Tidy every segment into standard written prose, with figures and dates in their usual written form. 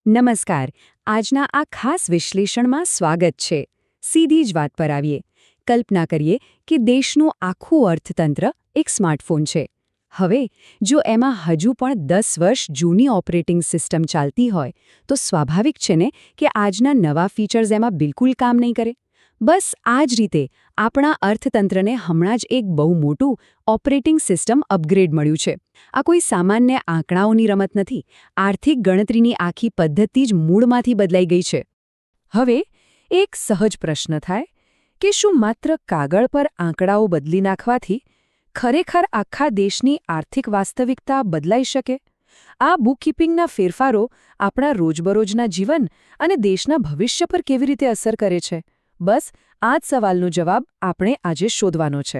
નમસ્કાર. આજના આ ખાસ વિશ્લેષણમાં સ્વાગત છે. સીધી જ વાત પર આવીએ. કલ્પના કરીએ કે દેશનું આખું અર્થતંત્ર એક સ્માર્ટફોન છે. હવે જો એમાં હજુ પણ 10 વર્ષ જૂની ઓપરેટિંગ સિસ્ટમ ચાલતી હોય તો સ્વાભાવિક છે ને કે આજના નવા ફીચર્સ એમાં બિલકુલ કામ નહીં કરે. બસ આ જ રીતે આપણા અર્થતંત્રને હમણાં જ એક બહુ મોટું ઓપરેટિંગ સિસ્ટમ અપગ્રેડ મળ્યું છે. આ કોઈ સામાન્ય આંકડાઓની રમત નથી. આર્થિક ગણતરીની આખી પદ્ધતિ જ મૂળમાંથી બદલાઈ ગઈ છે. હવે એક સહજ પ્રશ્ન થાય કે શું માત્ર કાગળ પર આંકડાઓ બદલી નાખવાથી ખરેખર આખા દેશની આર્થિક વાસ્તવિકતા બદલાઈ શકે? આ બુકકીપિંગના ફેરફારો આપણા રોજબરોજના જીવન અને દેશના ભવિષ્ય પર કેવી રીતે અસર કરે છે? બસ આ જ સવાલનો જવાબ આપણે આજે શોધવાનો છે.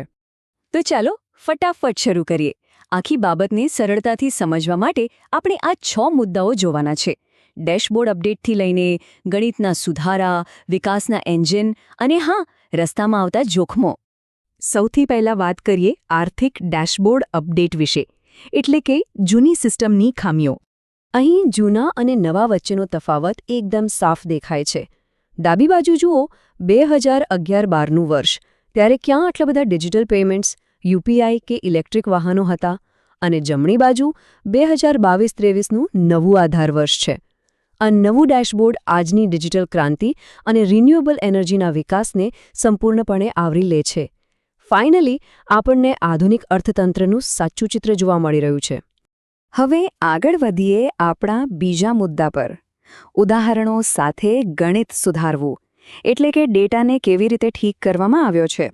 તો ચાલો ફટાફટ શરૂ કરીએ. આખી બાબતને સરળતાથી સમજવા માટે આપણે આ 6 મુદ્દાઓ જોવાના છે. ડેશબોર્ડ અપડેટથી લઈને ગણિતના સુધારા, વિકાસના એન્જિન અને હા, રસ્તામાં આવતા જોખમો. સૌથી પહેલાં વાત કરીએ આર્થિક ડેશબોર્ડ અપડેટ વિશે, એટલે કે જૂની સિસ્ટમની ખામીઓ. અહીં જૂના અને નવા વચ્ચેનો તફાવત એકદમ સાફ દેખાય છે. ડાબી બાજુ જુઓ, 2011-12નું વર્ષ. ત્યારે ક્યાં આટલા બધા ડિજિટલ પેમેન્ટ્સ, યુપીઆઈ કે ઇલેક્ટ્રિક વાહનો હતા? અને જમણી બાજુ 2022-23નું નવું આધાર વર્ષ છે. આ નવું ડેશબોર્ડ આજની ડિજિટલ ક્રાંતિ અને રિન્યુએબલ એનર્જીના વિકાસને સંપૂર્ણપણે આવરી લે છે. ફાઇનલી આપણને આધુનિક અર્થતંત્રનું સાચું ચિત્ર જોવા મળી રહ્યું છે. હવે આગળ વધીએ આપણા બીજા મુદ્દા પર. ઉદાહરણો સાથે ગણિત સુધારવું, એટલે કે ડેટાને કેવી રીતે ઠીક કરવામાં આવ્યો છે.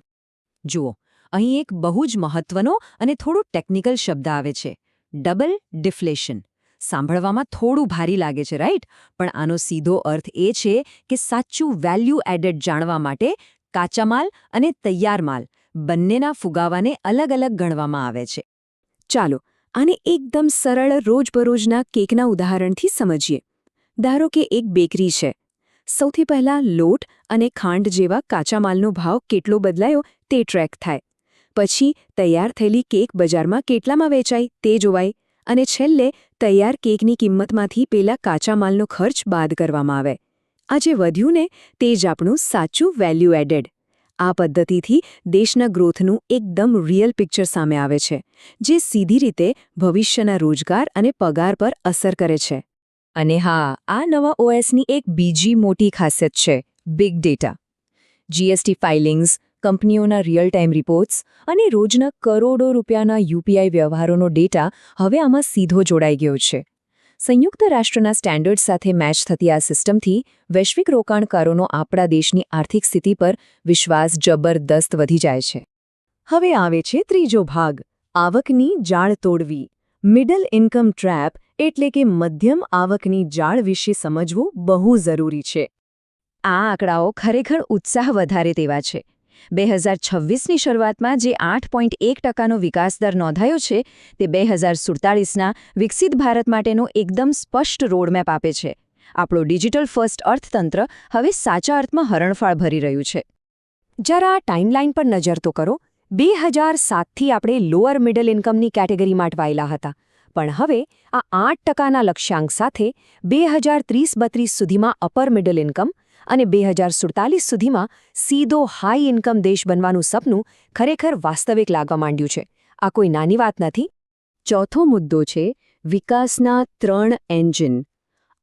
જુઓ, અહીં એક બહુ જ મહત્વનો અને થોડો ટેકનિકલ શબ્દ આવે છે, ડબલ ડિફ્લેશન. સાંભળવામાં થોડું ભારી લાગે છે, રાઈટ? પણ આનો સીધો અર્થ એ છે કે સાચું વેલ્યુ એડેડ જાણવા માટે કાચા માલ અને તૈયાર માલ બંનેના ફુગાવાને અલગ અલગ ગણવામાં આવે છે. ચાલો આને એકદમ સરળ રોજબરોજના કેકના ઉદાહરણથી સમજીએ. ધારો કે એક બેકરી છે. સૌથી પહેલાં લોટ અને ખાંડ જેવા કાચા માલનો ભાવ કેટલો બદલાયો તે ટ્રેક થાય. પછી તૈયાર થયેલી કેક બજારમાં કેટલામાં વેચાય તે જોવાય. અને છેલ્લે તૈયાર કેકની કિંમતમાંથી પેલા કાચા માલનો ખર્ચ બાદ કરવામાં આવે. આ જે વધ્યું ને તે જ આપણું સાચું વેલ્યુ એડેડ. આ પદ્ધતિથી દેશના ગ્રોથનું એકદમ રિયલ પિક્ચર સામે આવે છે, જે સીધી રીતે ભવિષ્યના રોજગાર અને પગાર પર અસર કરે છે. અને હા, આ નવા ઓએસની એક બીજી મોટી ખાસિયત છે, બિગ ડેટા. જીએસટી ફાઇલિંગ્સ, કંપનીઓના રિયલ ટાઈમ રિપોર્ટ્સ અને રોજના કરોડો રૂપિયાના યુપીઆઈ વ્યવહારોનો ડેટા હવે આમાં સીધો જોડાઈ ગયો છે. સંયુક્ત રાષ્ટ્રના સ્ટેન્ડર્ડ સાથે મેચ થતી આ સિસ્ટમથી વૈશ્વિક રોકાણકારોનો આપણા દેશની આર્થિક સ્થિતિ પર વિશ્વાસ જબરદસ્ત વધી જાય છે. હવે આવે છે ત્રીજો ભાગ, આવકની જાળ તોડવી. મિડલ ઇન્કમ ટ્રેપ, એટલે કે મધ્યમ આવકની જાળ વિશે સમજવું બહુ જરૂરી છે. આ આંકડાઓ ખરેખર ઉત્સાહ વધારે તેવા છે. 2026ની શરૂઆતમાં જે 8.1%નો વિકાસ દર નોંધાયો છે, તે 2047ના વિકસિત ભારત માટેનો એકદમ સ્પષ્ટ રોડમેપ આપે છે. આપણું ડિજિટલ ફર્સ્ટ અર્થતંત્ર હવે સાચા અર્થમાં હરણફાળ ભરી રહ્યું છે. જરા આ ટાઈમલાઈન પર નજર તો કરો. 2007થી આપણે લોઅર મિડલ ઇન્કમની કેટેગરીમાં અટવાયેલા હતા. પણ હવે આ 8%ના લક્ષ્યાંક સાથે 2030-32 સુધીમાં અપર મિડલ ઇન્કમ અને 2047 સુધીમાં સીધો હાઈ ઇન્કમ દેશ બનવાનું સપનું ખરેખર વાસ્તવિક લાગવા માંડ્યું છે. આ કોઈ નાની વાત નથી. ચોથો મુદ્દો છે વિકાસના 3 એન્જિન.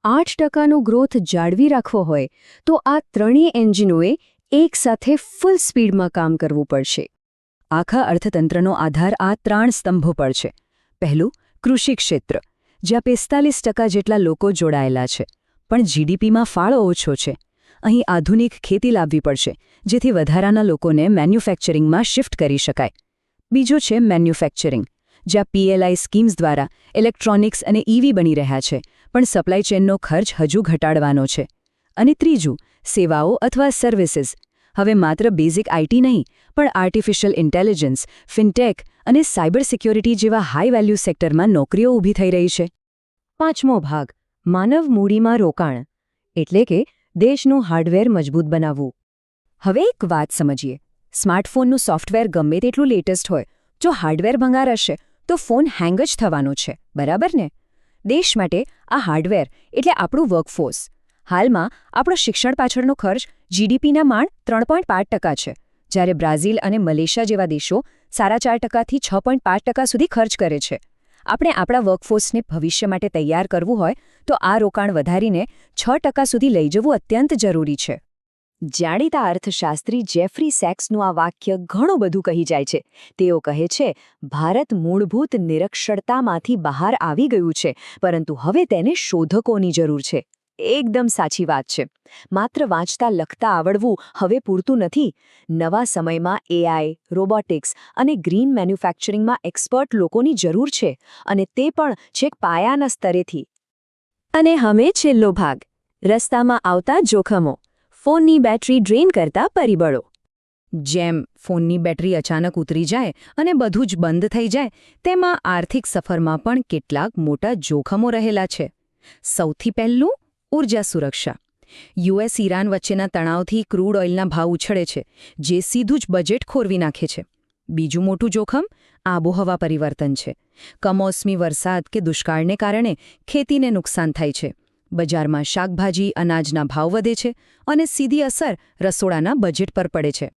8%નો ગ્રોથ જાળવી રાખવો હોય તો આ ત્રણેય એન્જિનોએ એકસાથે ફૂલ સ્પીડમાં કામ કરવું પડશે. આખા અર્થતંત્રનો આધાર આ 3 સ્તંભો પર છે. પહેલું, કૃષિ ક્ષેત્ર, જ્યાં 45% જેટલા લોકો જોડાયેલા છે, પણ જીડીપીમાં ફાળો ઓછો છે. અહીં આધુનિક ખેતી લાવવી પડશે, જેથી વધારાના લોકોને મેન્યુફેક્ચરિંગમાં શિફ્ટ કરી શકાય. બીજો છે મેન્યુફેક્ચરિંગ, જ્યાં પીએલઆઈ સ્કીમ્સ દ્વારા ઇલેક્ટ્રોનિક્સ અને ઈવી બની રહ્યા છે, પણ સપ્લાય ચેનનો ખર્ચ હજુ ઘટાડવાનો છે. અને ત્રીજું, સેવાઓ અથવા સર્વિસીસ. હવે માત્ર બેઝિક આઈટી નહીં, પણ આર્ટિફિશિયલ ઇન્ટેલિજન્સ, ફિનટેક અને સાયબર સિક્યોરિટી જેવા હાઈ વેલ્યુ સેક્ટરમાં નોકરીઓ ઊભી થઈ રહી છે. પાંચમો ભાગ, માનવ મૂડીમાં રોકાણ, એટલે કે દેશનું હાર્ડવેર મજબૂત બનાવવું. હવે એક વાત સમજીએ. સ્માર્ટફોનનું સોફ્ટવેર ગમે તેટલું લેટેસ્ટ હોય, જો હાર્ડવેર ભંગાર હશે તો ફોન હેંગ જ થવાનો છે, બરાબર ને? દેશ માટે આ હાર્ડવેર એટલે આપણું વર્કફોર્સ. હાલમાં આપણો શિક્ષણ પાછળનો ખર્ચ જીડીપીના માંડ 3.5% છે, જ્યારે બ્રાઝિલ અને મલેશિયા જેવા દેશો 4.5%થી 6.5% સુધી ખર્ચ કરે છે. આપણે આપણા વર્કફોર્સને ભવિષ્ય માટે તૈયાર કરવું હોય તો આ રોકાણ વધારીને 6% સુધી લઈ જવું અત્યંત જરૂરી છે. જાણીતા અર્થશાસ્ત્રી જેફરી સેક્સનું આ વાક્ય ઘણું બધું કહી જાય છે. તેઓ કહે છે, ભારત મૂળભૂત નિરક્ષરતામાંથી બહાર આવી ગયું છે, પરંતુ હવે તેને શોધકોની જરૂર છે. એકદમ સાચી વાત છે. માત્ર વાંચતા લખતા આવડવું હવે પૂરતું નથી. નવા સમયમાં એઆઈ, રોબોટિક્સ અને ગ્રીન મેન્યુફેક્ચરિંગમાં એક્સપર્ટ લોકોની જરૂર છે, અને તે પણ છેક પાયાના સ્તરેથી. અને હવે છેલ્લો ભાગ, રસ્તામાં આવતા જોખમો. ફોનની બેટરી ડ્રેન કરતા પરિબળો. જેમ ફોનની બેટરી અચાનક ઉતરી જાય અને બધું જ બંધ થઈ જાય, તેમાં આર્થિક સફરમાં પણ કેટલાક મોટા જોખમો રહેલા છે. સૌથી પહેલું, ઊર્જા સુરક્ષા. યુએસ ઈરાન વચ્ચેના તણાવથી ક્રૂડ ઓઇલના ભાવ ઉછળે છે, જે સીધું જ બજેટ ખોરવી નાખે છે. બીજું મોટું જોખમ આબોહવા પરિવર્તન છે. કમોસમી વરસાદ કે દુષ્કાળને કારણે ખેતીને નુકસાન થાય છે. બજારમાં શાકભાજી, અનાજના ભાવ વધે છે અને સીધી અસર રસોડાના બજેટ પર પડે છે.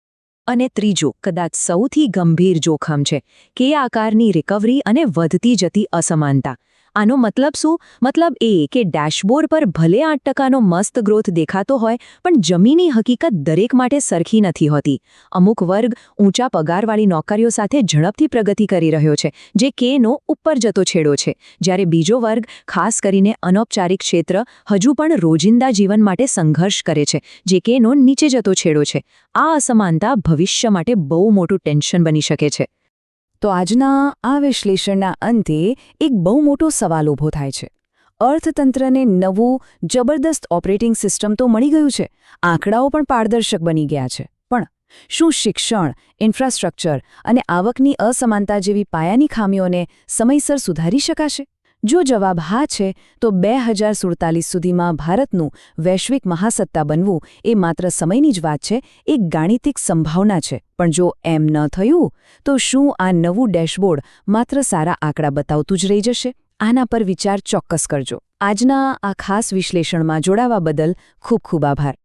અને ત્રીજું, કદાચ સૌથી ગંભીર જોખમ છે કે આકારની રિકવરી અને વધતી જતી અસમાનતા. આનો મતલબ શું? મતલબ એ કે ડેશબોર્ડ પર ભલે 8%નો મસ્ત ગ્રોથ દેખાતો હોય, પણ જમીની હકીકત દરેક માટે સરખી નથી હોતી. અમુક વર્ગ ઊંચા પગારવાળી નોકરીઓ સાથે ઝડપથી પ્રગતિ કરી રહ્યો છે, જે કેનો ઉપર જતો છેડો છે, જ્યારે બીજો વર્ગ, ખાસ કરીને અનૌપચારિક ક્ષેત્ર, હજુ પણ રોજિંદા જીવન માટે સંઘર્ષ કરે છે, જે કેનો નીચે જતો છેડો છે. આ અસમાનતા ભવિષ્ય માટે બહુ મોટું ટેન્શન બની શકે છે. તો આજના આ વિશ્લેષણના અંતે એક બહુ મોટો સવાલ ઊભો થાય છે. અર્થતંત્રને નવું જબરદસ્ત ઓપરેટિંગ સિસ્ટમ તો મળી ગયું છે, આંકડાઓ પણ પારદર્શક બની ગયા છે, પણ શું શિક્ષણ, ઇન્ફ્રાસ્ટ્રક્ચર અને આવકની અસમાનતા જેવી પાયાની ખામીઓને સમયસર સુધારી શકાશે? જો જવાબ હા છે, તો 2047 સુધીમાં ભારતનું વૈશ્વિક મહાસત્તા બનવું એ માત્ર સમયની જ વાત છે, એક ગાણિતિક સંભાવના છે. પણ જો એમ ન થયું, તો શું આ નવું ડેશબોર્ડ માત્ર સારા આંકડા બતાવતું જ રહી જશે? આના પર વિચાર ચોક્કસ કરજો. આજના આ ખાસ વિશ્લેષણમાં જોડાવા બદલ ખૂબ ખૂબ આભાર.